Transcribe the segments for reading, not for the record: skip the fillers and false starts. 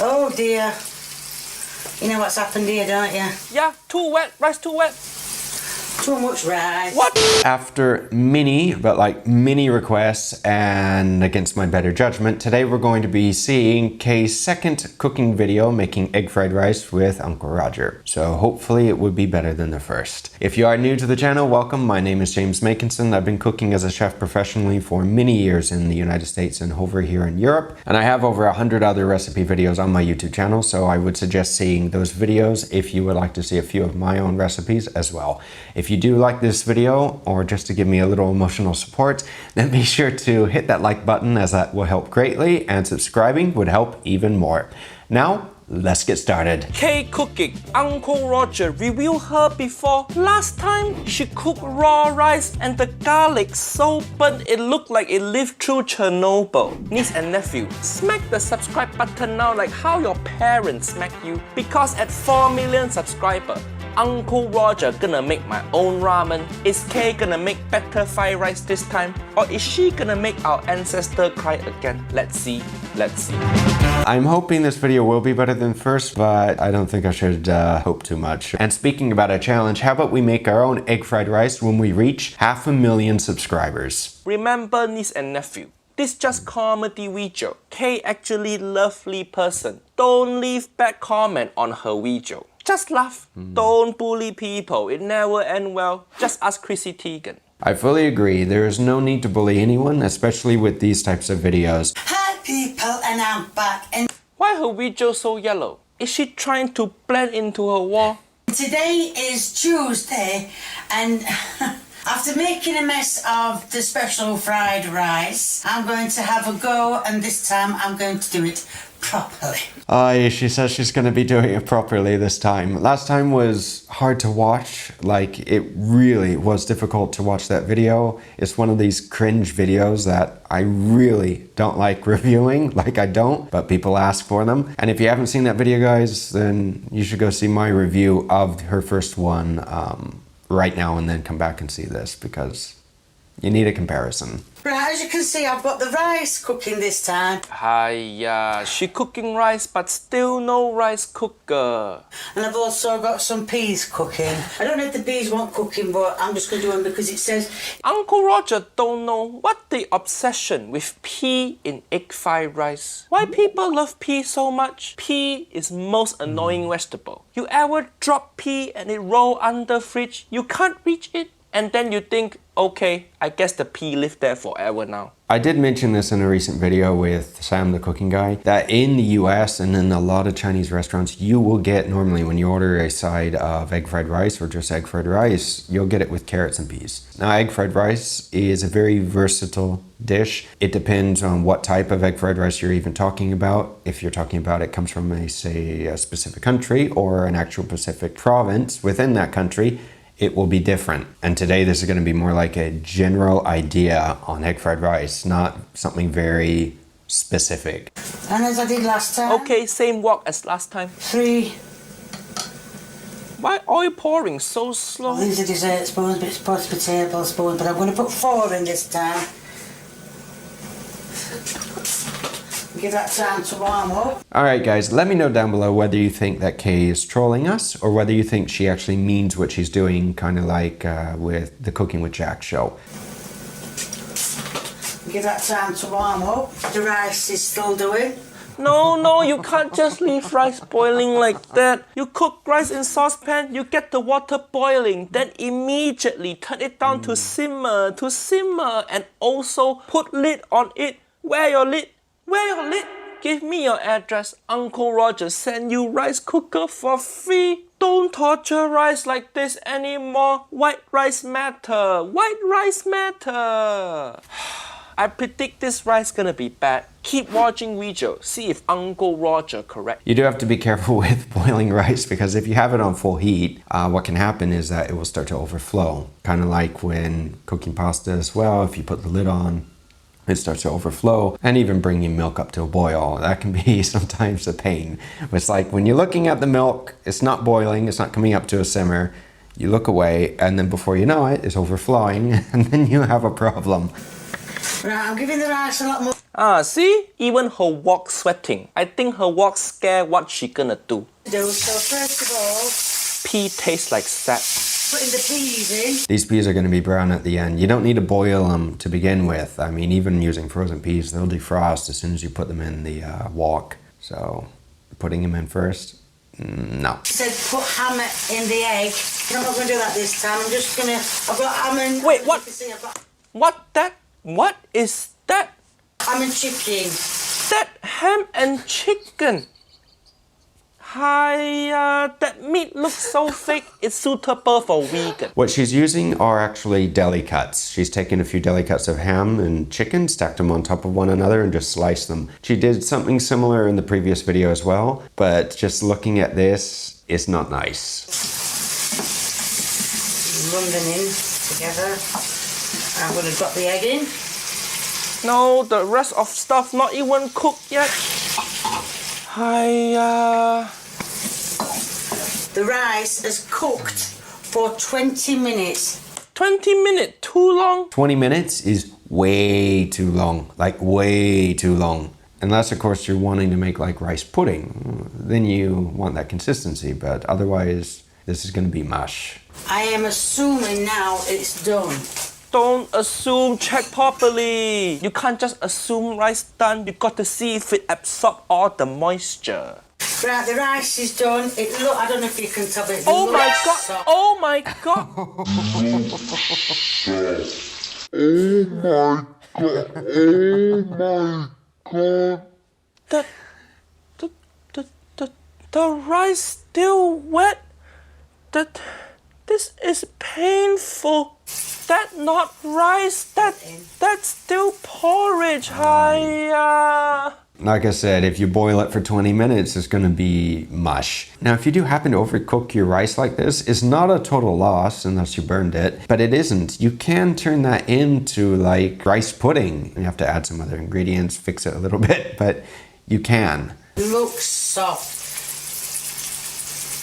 Oh dear. You know what's happened here, don't you? Yeah, too wet. Rice too wet. Too much rice. What? After many requests and against my better judgment, today we're going to be seeing Kay's second cooking video making egg fried rice with Uncle Roger. So hopefully it would be better than the first. If you are new to the channel, welcome. My name is James Makinson. I've been cooking as a chef professionally for many years in the United States and over here in Europe. And I have over 100 other recipe videos on my YouTube channel, so I would suggest seeing those videos if you would like to see a few of my own recipes as well. If you do like this video, or just to give me a little emotional support, then be sure to hit that like button, as that will help greatly, and subscribing would help even more. Now, let's get started. Kay cooking. Uncle Roger reviewed her before. Last time, she cooked raw rice and the garlic so burnt it looked like it lived through Chernobyl. Niece and nephew, smack the subscribe button now like how your parents smack you. Because at 4 million subscribers, Uncle Roger gonna make my own ramen. Is Kay gonna make better fried rice this time? Or is she gonna make our ancestor cry again? Let's see. Let's see. I'm hoping this video will be better than first, but I don't think I should hope too much. And speaking about a challenge, how about we make our own egg fried rice when we reach 500,000 subscribers? Remember, niece and nephew, this just comedy video. Kay actually lovely person. Don't leave bad comment on her video. Just laugh. Don't bully people. It never ends well. Just ask Chrissy Teigen. I fully agree. There is no need to bully anyone, especially with these types of videos. Hi people, and I'm back. And Why her video so yellow? Is she trying to blend into her wall? today is Tuesday, and after making a mess of the special fried rice, I'm going to have a go, and this time I'm going to do it properly. She says she's going to be doing it properly this time. Last time was hard to watch. Like, it really was difficult to watch that video. It's one of these cringe videos that I really don't like reviewing. Like, I don't, but people ask for them. And if you haven't seen that video, guys, then you should go see my review of her first one right now and then come back and see this, because you need a comparison. Right, as you can see, I've got the rice cooking this time. Hiya, she cooking rice but still no rice cooker. And I've also got some peas cooking. I don't know if the peas want cooking, but I'm just going to do them because it says... Uncle Roger don't know what the obsession with pea in egg fried rice. Why people love pea so much? Pea is most annoying vegetable. You ever drop pea and it roll under fridge? You can't reach it. And then you think, okay, I guess the pea lived there forever now. I did mention this in a recent video with Sam, the cooking guy, that in the US and in a lot of Chinese restaurants, you will get, normally when you order a side of egg fried rice or just egg fried rice, you'll get it with carrots and peas. Now, egg fried rice is a very versatile dish. It depends on what type of egg fried rice you're even talking about. If you're talking about it comes from, say, a specific country or an actual specific province within that country, it will be different. And today this is going to be more like a general idea on egg fried rice, not something very specific. And as I did last time. Okay, same walk as last time. 3. Why oil pouring so slow? Well, these are dessert spoons, but it's supposed to be tablespoons, but I'm going to put 4 in this time. Give that time to warm up. Alright guys, let me know down below whether you think that Kay is trolling us or whether you think she actually means what she's doing, kind of like with the Cooking with Jack show. Give that time to warm up. The rice is still doing. No, you can't just leave rice boiling like that. You cook rice in saucepan, you get the water boiling, then immediately turn it down to simmer, and also put lid on it. Where your lid? Where your lid? Give me your address. Uncle Roger send you rice cooker for free. Don't torture rice like this anymore. White rice matter. White rice matter. I predict this rice gonna be bad. Keep watching video. See if Uncle Roger correct. You do have to be careful with boiling rice, because if you have it on full heat, what can happen is that it will start to overflow. Kind of like when cooking pasta as well. If you put the lid on, it starts to overflow, and even bringing milk up to a boil. That can be sometimes a pain. It's like when you're looking at the milk, it's not boiling, it's not coming up to a simmer. You look away, and then before you know it, it's overflowing, and then you have a problem. Right, I'm giving the rice a lot more. Ah, see? Even her walk sweating. I think her walk scared what she gonna do. So first of all, Pea tastes like sap. putting the peas in. These peas are going to be brown at the end. You don't need to boil them to begin with. I mean, even using frozen peas, they'll defrost as soon as you put them in the wok. So, putting them in first, no. I said put ham in the egg. I'm not going to do that this time. I'm just going to... I've got ham and... Wait, what? You can see I've got What is that? ham and chicken. That ham and chicken. Hiya, that meat looks so thick, it's suitable for vegan. What she's using are actually deli cuts. She's taken a few deli cuts of ham and chicken, stacked them on top of one another, and just sliced them. She did something similar in the previous video as well, but just looking at this, it's not nice. Run them in together. I'm going to drop the egg in. No, the rest of stuff not even cooked yet. Hiya. The rice is cooked for 20 minutes. 20 minutes, too long? 20 minutes is way too long, like way too long. Unless, of course, you're wanting to make like rice pudding, then you want that consistency, but otherwise, this is going to be mush. I am assuming now it's done. Don't assume, check properly. You can't just assume rice done. You got to see if it absorbs all the moisture. Right, the rice is done. I don't know if you can tell, but it Oh my looks god! soft. Oh my god! The rice still wet. This is painful. That not rice. That's still porridge. Hiya. Like I said, if you boil it for 20 minutes, it's going to be mush. Now, if you do happen to overcook your rice like this, it's not a total loss unless you burned it, but it isn't. You can turn that into like rice pudding. You have to add some other ingredients, fix it a little bit, but you can. Looks soft.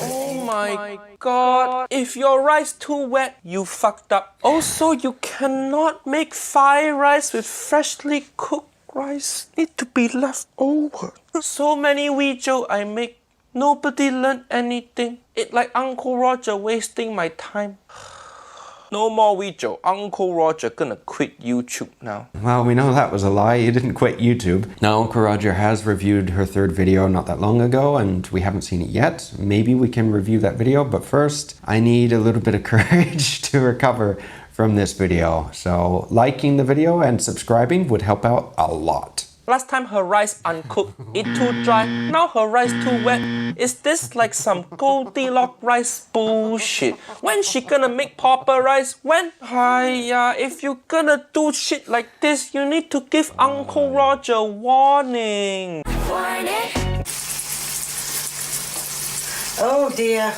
Oh my god. If your rice too wet, you fucked up. Also, you cannot make fried rice with freshly cooked rice. Need to be left over. So many videos I make, nobody learned anything. It's like Uncle Roger wasting my time. No more video. Uncle Roger gonna quit YouTube now. Well, we know that was a lie. You didn't quit YouTube. Now, Uncle Roger has reviewed her third video not that long ago, and we haven't seen it yet. Maybe we can review that video, but first, I need a little bit of courage to recover from this video. So, liking the video and subscribing would help out a lot. Last time her rice uncooked, it too dry. Now her rice too wet. Is this like some Goldilocks rice bullshit? When she gonna make proper rice? When? Hiya, if you gonna do shit like this, you need to give Uncle Roger warning. Oh dear.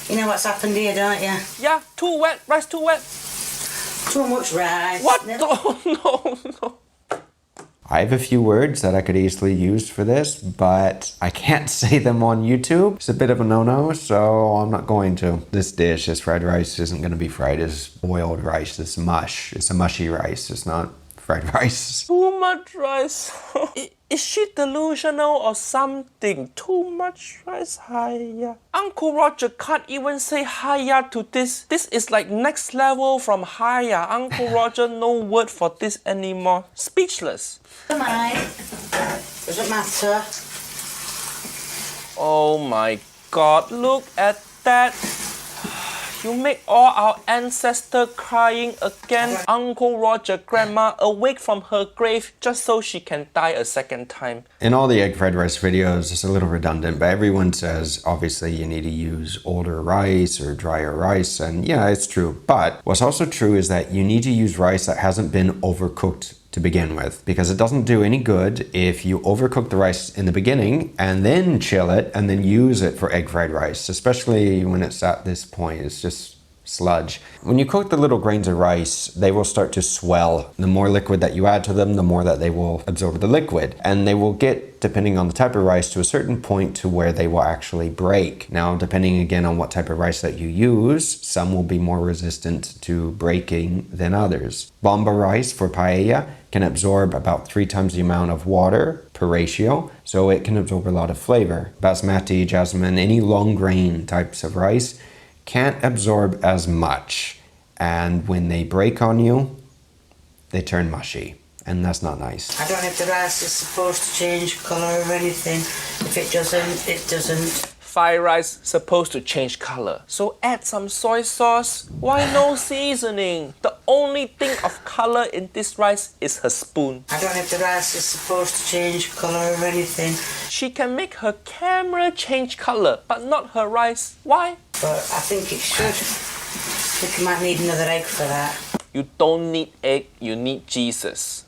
You know what's happened here, don't you? Yeah, too wet, rice too wet. Too much rice. What? No. Oh, no. I have a few words that I could easily use for this, but I can't say them on YouTube. It's a bit of a no-no, so I'm not going to. This dish, this fried rice, isn't going to be fried. It's boiled rice. It's mush. It's a mushy rice. It's not fried rice. Too much rice. Is she delusional or something? Too much rice, hiya. Uncle Roger can't even say hiya to this. This is like next level from hiya. Uncle Roger no word for this anymore. Speechless. Never mind. Doesn't matter. Oh my god, look at that. You make all our ancestors crying again. Uncle Roger, Grandma, awake from her grave just so she can die a second time. In all the egg fried rice videos, it's a little redundant, but everyone says obviously you need to use older rice or drier rice, and yeah, it's true. But what's also true is that you need to use rice that hasn't been overcooked to begin with, because it doesn't do any good if you overcook the rice in the beginning and then chill it and then use it for egg fried rice, especially when it's at this point. It's just sludge. When you cook the little grains of rice, they will start to swell. The more liquid that you add to them, the more that they will absorb the liquid. And they will get, depending on the type of rice, to a certain point to where they will actually break. Now, depending again on what type of rice that you use, some will be more resistant to breaking than others. Bomba rice for paella can absorb about 3 times the amount of water per ratio, so it can absorb a lot of flavor. Basmati, jasmine, any long grain types of rice can't absorb as much, and when they break on you, they turn mushy, and that's not nice. I don't know if the rice is supposed to change colour or anything. If it doesn't, it doesn't. Fried rice supposed to change color, so add some soy sauce. Why no seasoning? The only thing of color in this rice is her spoon. I don't know if the rice is supposed to change colour or anything. She can make her camera change color, but not her rice. Why? But I think it should. I think I might need another egg for that. You don't need egg, you need Jesus.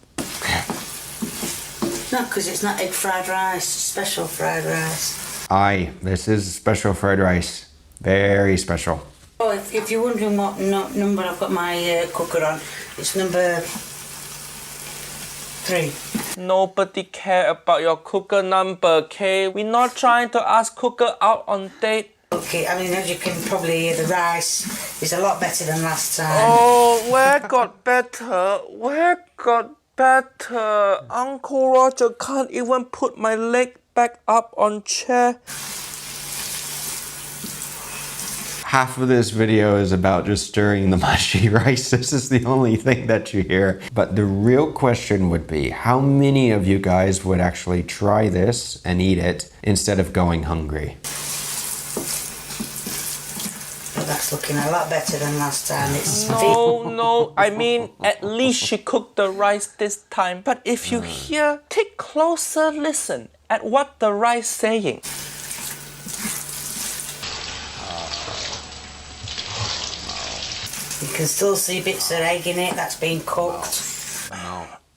No, because it's not egg fried rice, it's special fried rice. Aye, this is special fried rice. Very special. Oh, if you're wondering what number I've got my cooker on, it's number 3. Nobody care about your cooker number, okay? We're not trying to ask cooker out on date. Okay, I mean, as you can probably hear, the rice is a lot better than last time. Oh, where got better? Where got better? Uncle Roger can't even put my leg back up on chair. Half of this video is about just stirring the mushy rice. This is the only thing that you hear. But the real question would be, how many of you guys would actually try this and eat it instead of going hungry? Well, that's looking a lot better than last time. It's No, I mean, at least she cooked the rice this time. But if you hear, take closer listen at what the rice saying. You can still see bits of egg in it that's been cooked.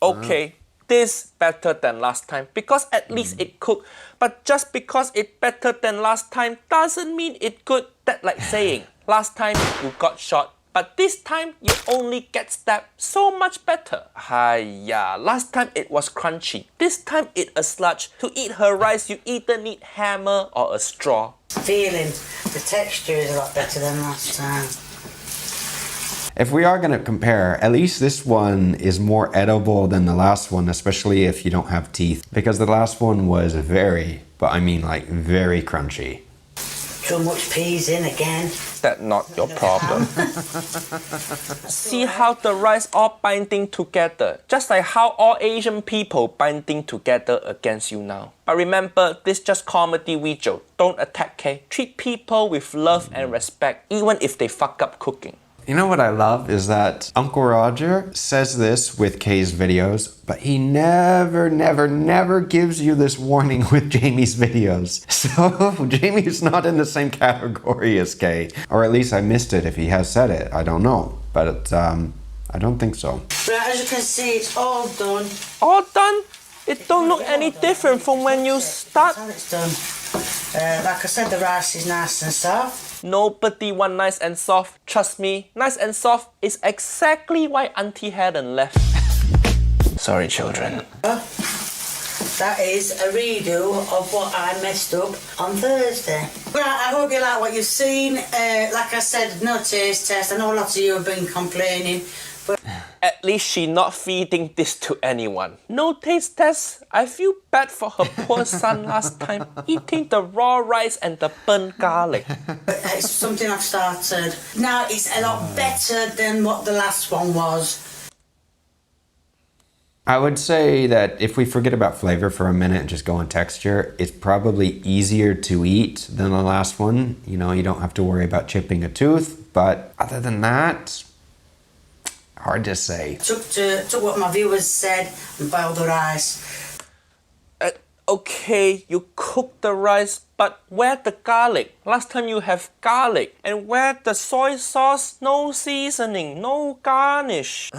Okay, this better than last time because at least it cooked. But just because it better than last time doesn't mean it good. That like saying, last time you got shot, but this time you only get stabbed. So much better. Hiya, last time it was crunchy. This time it a sludge. To eat her rice, you either need hammer or a straw. Feeling, the texture is a lot better than last time. If we are going to compare, at least this one is more edible than the last one, especially if you don't have teeth. Because the last one was very, but I mean like very crunchy. Too much peas in again. That's not your problem. See how the rice all binding together. Just like how all Asian people binding together against you now. But remember, this just comedy video. Don't attack, okay? Treat people with love and respect, even if they fuck up cooking. You know what I love is that Uncle Roger says this with Kay's videos, but he never gives you this warning with Jamie's videos. So Jamie's not in the same category as Kay. Or at least I missed it if he has said it. I don't know. But I don't think so. Right, as you can see, it's all done. All done? It don't look any different from when you start. It's done. Like I said, the rice is nice and soft. Nobody want nice and soft. Trust me, nice and soft is exactly why Auntie Helen left. Sorry, children. That is a redo of what I messed up on Thursday. Right, I hope you like what you've seen. Like I said, no taste test. I know lots of you have been complaining, but At least she not feeding this to anyone. No taste test. I feel bad for her poor son last time, eating the raw rice and the burnt garlic. it's something I've started. Now it's a lot better than what the last one was. I would say that if we forget about flavor for a minute and just go on texture, it's probably easier to eat than the last one. You know, you don't have to worry about chipping a tooth, but other than that, hard to say. Took what my viewers said and boiled the rice. Okay, you cook the rice, but where the garlic? Last time you have garlic. And where the soy sauce? No seasoning, no garnish.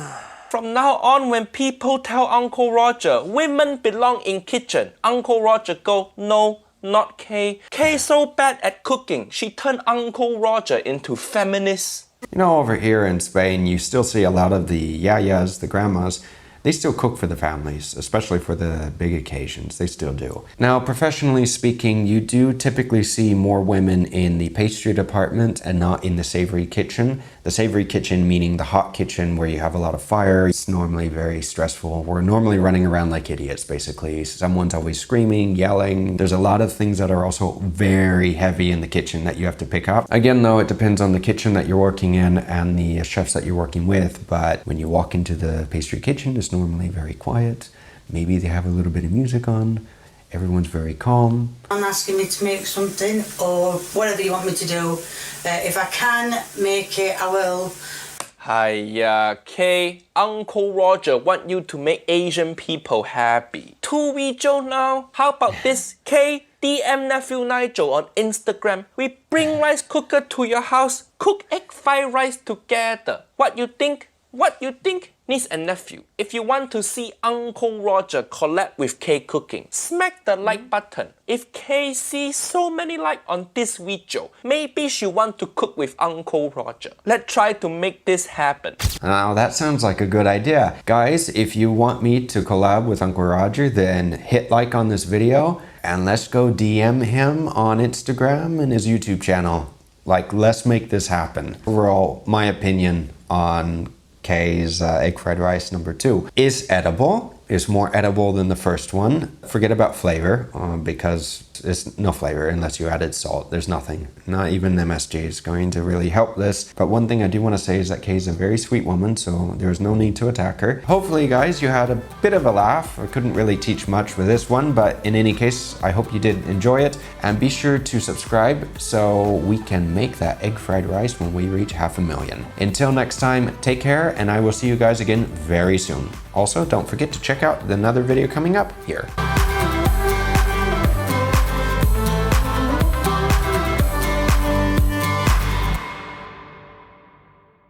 From now on, when people tell Uncle Roger, women belong in kitchen, Uncle Roger go, no, not Kay. Kay so bad at cooking, she turned Uncle Roger into feminist. You know, over here in Spain, you still see a lot of the yayas, the grandmas. They still cook for the families, especially for the big occasions. They still do. Now, professionally speaking, you do typically see more women in the pastry department and not in the savory kitchen. The savory kitchen meaning the hot kitchen where you have a lot of fire. It's normally very stressful. We're normally running around like idiots, basically. Someone's always screaming, yelling. There's a lot of things that are also very heavy in the kitchen that you have to pick up. Again, though, it depends on the kitchen that you're working in and the chefs that you're working with. But when you walk into the pastry kitchen, it's normally very quiet. Maybe they have a little bit of music on. Everyone's very calm. I'm asking me to make something or whatever you want me to do. If I can make it, I will. Hiya, Kay. Uncle Roger want you to make Asian people happy. 2 video now. How about this, Kay? DM nephew Nigel on Instagram. We bring rice cooker to your house. Cook egg fried rice together. What you think? What you think? Niece and nephew, if you want to see Uncle Roger collab with Kay cooking, smack the like button. If Kay sees so many likes on this video, maybe she want to cook with Uncle Roger. Let's try to make this happen. Now that sounds like a good idea. Guys, if you want me to collab with Uncle Roger, then hit like on this video and let's go DM him on Instagram and his YouTube channel. Like, let's make this happen. Overall, my opinion on Kay's egg fried rice number 2 is edible. It's more edible than the first one. Forget about flavor because there's no flavor unless you added salt. There's nothing. Not even MSG is going to really help this. But one thing I do want to say is that Kay's a very sweet woman, so there's no need to attack her. Hopefully, guys, you had a bit of a laugh. I couldn't really teach much with this one, but in any case, I hope you did enjoy it. And be sure to subscribe so we can make that egg fried rice when we reach 500,000. Until next time, take care, and I will see you guys again very soon. Also, don't forget to check out another video coming up here.